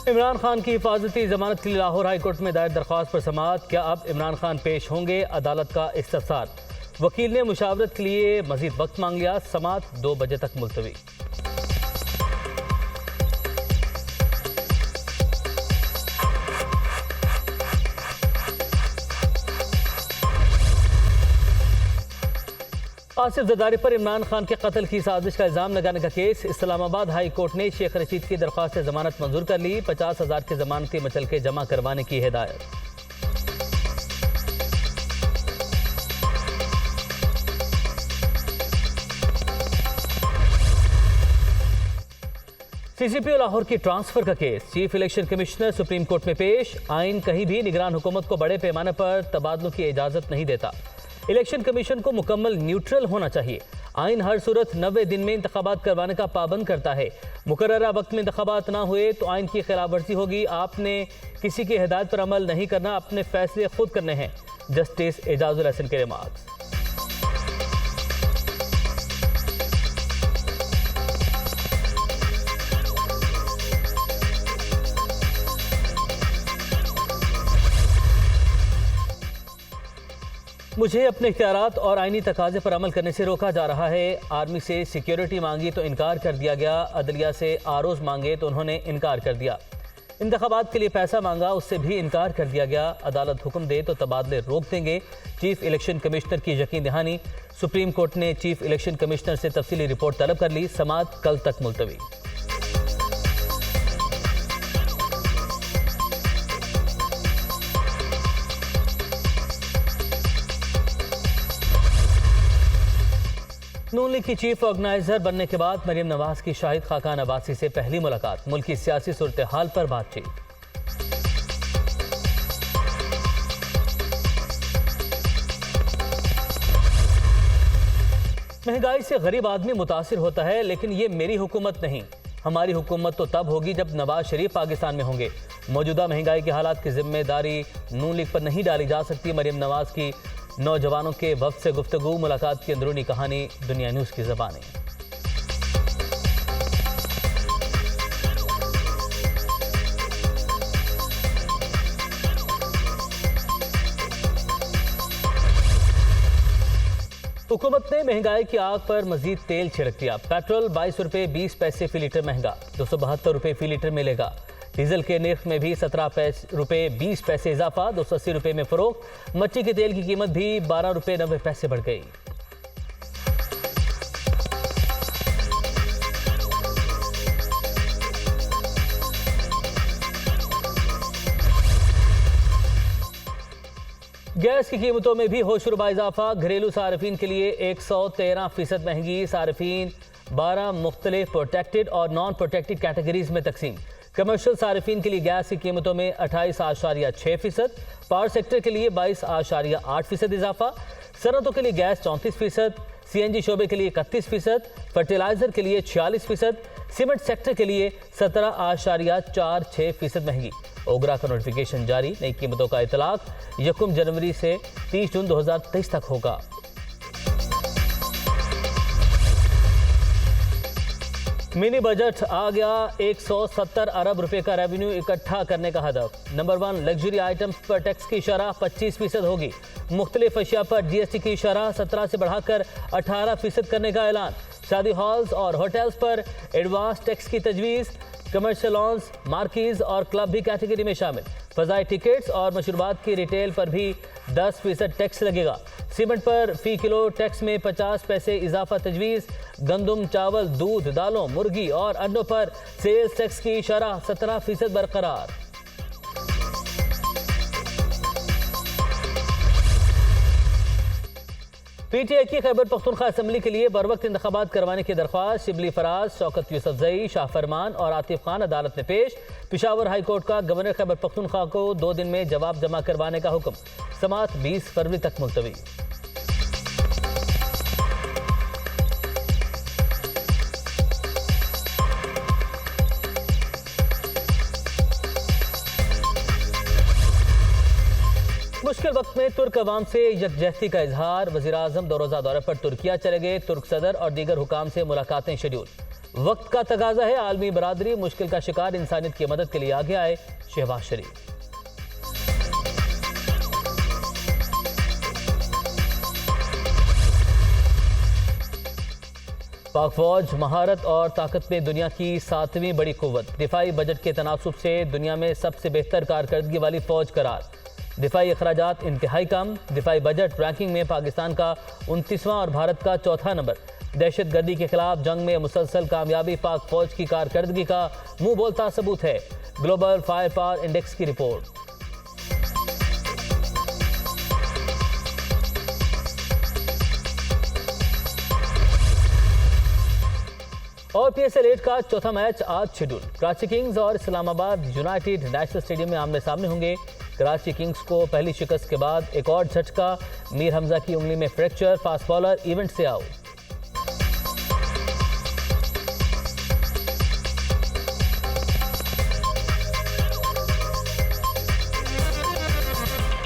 इमरान खान की हिफाजती जमानत के लिए लाहौर हाई कोर्ट में दायर दरख्वास्त पर समाअत। क्या अब इमरान खान पेश होंगे? अदालत का इस्तफसार। वकील ने मुशावरत के लिए मजीद वक्त मांग लिया। समाअत 2 बजे तक मुलतवी। आसिफ जरदारी पर इमरान खान के कत्ल की साजिश का इल्जाम लगाने का केस। इस्लामाबाद हाई कोर्ट ने शेख रशीद की दरख्वास्त जमानत मंजूर कर ली। 50,000 की जमानती मचलके जमा करवाने की हिदायत। CCPO लाहौर की ट्रांसफर का case. Chief election commissioner supreme court में पेश। आइन कहीं भी निगरान हुकूमत को बड़े पैमाने पर तबादलों की इजाजत नहीं देता। इलेक्शन कमीशन को मुकम्मल न्यूट्रल होना चाहिए। आइन हर सूरत 90 दिन में इंतखाबात करवाने का पाबंद करता है। मुकर्ररा वक्त में इंतखाबात ना हुए तो आइन की खिलाफ वर्जी होगी। आपने किसी की हिदायत पर अमल नहीं करना, अपने फैसले खुद करने हैं। जस्टिस एजाजुल हसन के रिमार्क्स। मुझे अपने इख्तियारात और आईनी तकाजे पर अमल करने से रोका जा रहा है। आर्मी से सिक्योरिटी मांगी तो इनकार कर दिया गया। अदलिया से आरोज मांगे तो उन्होंने इनकार कर दिया। इंतखाबात के लिए पैसा मांगा, उससे भी इनकार कर दिया गया। अदालत हुक्म दे तो तबादले रोक देंगे। चीफ इलेक्शन कमिश्नर की यकीन दहानी। सुप्रीम कोर्ट ने चीफ इलेक्शन कमिश्नर से तफसीली रिपोर्ट तलब कर ली। समाअत कल तक मुलतवी। नून लीग की चीफ ऑर्गेनाइजर बनने के बाद मरियम नवाज की शाहिद खाकान अब्बासी से पहली मुलाकात। मुल्क की सियासी सूरत हाल पर बातचीत। महंगाई से गरीब आदमी मुतासिर होता है, लेकिन ये मेरी हुकूमत नहीं। हमारी हुकूमत तो तब होगी जब नवाज शरीफ पाकिस्तान में होंगे। मौजूदा महंगाई के हालात की जिम्मेदारी नून लीग पर नहीं डाली जा सकती। मरियम नवाज की नौजवानों के वक्त से गुफ्तगू। मुलाकात की अंदरूनी कहानी दुनिया न्यूज़ की ज़बानी। हुकूमत ने महंगाई की आग पर मजीद तेल छिड़क दिया। पेट्रोल 22 रुपये 20 पैसे फी लीटर महंगा, 272 रुपये फी लीटर मिलेगा। डीजल के निर्ख में भी 17 रुपये 20 पैसे इजाफा, 280 रुपये में फरोख्त। मच्छी के तेल की कीमत भी 12 रुपये 90 पैसे बढ़ गई। गैस की कीमतों में भी होशरुबा इजाफा। घरेलू सार्फिन के लिए 113% महंगी। सार्फिन 12 मुख्तलिफ प्रोटेक्टेड और नॉन प्रोटेक्टेड कैटेगरीज में तकसीम। कमर्शियल सार्फिन के लिए गैस की कीमतों में 28.6%, पावर सेक्टर के लिए 22.8% इजाफा, सनतों के लिए गैस 34%, CNG शोबे के लिए 31%, फर्टिलाइजर के लिए 46%, सीमेंट सेक्टर के लिए 17.46% महंगी। ओगरा का नोटिफिकेशन जारी। नई कीमतों का इतलाक 1 जनवरी से 30 जून 2023 तक होगा। मिनी बजट आ गया। 170 अरब रुपए का रेवेन्यू इकट्ठा करने का हदफ। नंबर 1, लग्जरी आइटम्स पर टैक्स की शरह 25% होगी। मुख्तलिफ अशिया पर GST की शरह 17 से बढ़ाकर 18% करने का ऐलान। शादी हॉल्स और होटल्स पर एडवांस टैक्स की तजवीज़। कमर्शियल लॉन्स, मार्कीज और क्लब भी कैटेगरी में शामिल। फ़ज़ाई टिकट्स और मशरूबात की रिटेल पर भी 10% टैक्स लगेगा। सीमेंट पर फ़ी किलो टैक्स में 50 पैसे इजाफा तजवीज़। गंदम, चावल, दूध, दालों, मुर्गी और अंडों पर सेल्स टैक्स की शरह 17% बरकरार। PTI की खैबर पख्तूनख्वा असम्बली के लिए बरवक्त इंतखाबात करवाने की दरख्वास्त। शिबली फराज, शौकत यूसुफजई, शाह फरमान और आतिफ खान अदालत में पेश। पेशावर हाई कोर्ट का गवर्नर खैबर पख्तूनख्वा को 2 दिन में जवाब जमा करवाने का हुक्म। समाअत 20 फरवरी तक मुलतवी। मुश्किल वक्त में तुर्क अवाम से यकजहती का इजहार। वज़ीर आज़म 2 रोज़ा दौरे पर तुर्किया चले गए। तुर्क सदर और दीगर हुकाम से मुलाकातें शेड्यूल। वक्त का तकाजा है, आलमी बरादरी मुश्किल का शिकार इंसानियत की मदद के लिए आगे आए। शहबाज शरीफ। पाक फौज महारत और ताकत में दुनिया की 7वीं बड़ी कुव्वत, दिफाई बजट के तनासुब से दुनिया में सबसे बेहतर कारकर्दगी वाली फौज करार। दिफाई अखराजात इंतहाई कम, दिफाई बजट रैंकिंग में पाकिस्तान का 29वां और भारत का चौथा नंबर। दहशत गर्दी के खिलाफ जंग में मुसलसल कामयाबी पाक फौज की कारकर्दगी का मुंह बोलता सबूत है। ग्लोबल फायर पावर इंडेक्स की रिपोर्ट। और PSL 8 का चौथा मैच आज शेड्यूल। कराची किंग्स और इस्लामाबाद यूनाइटेड नेशनल स्टेडियम में आमने सामने होंगे। कराची किंग्स को पहली शिकस्त के बाद एक और झटका, मीर हमजा की उंगली में फ्रैक्चर, फास्ट बॉलर इवेंट से आउट।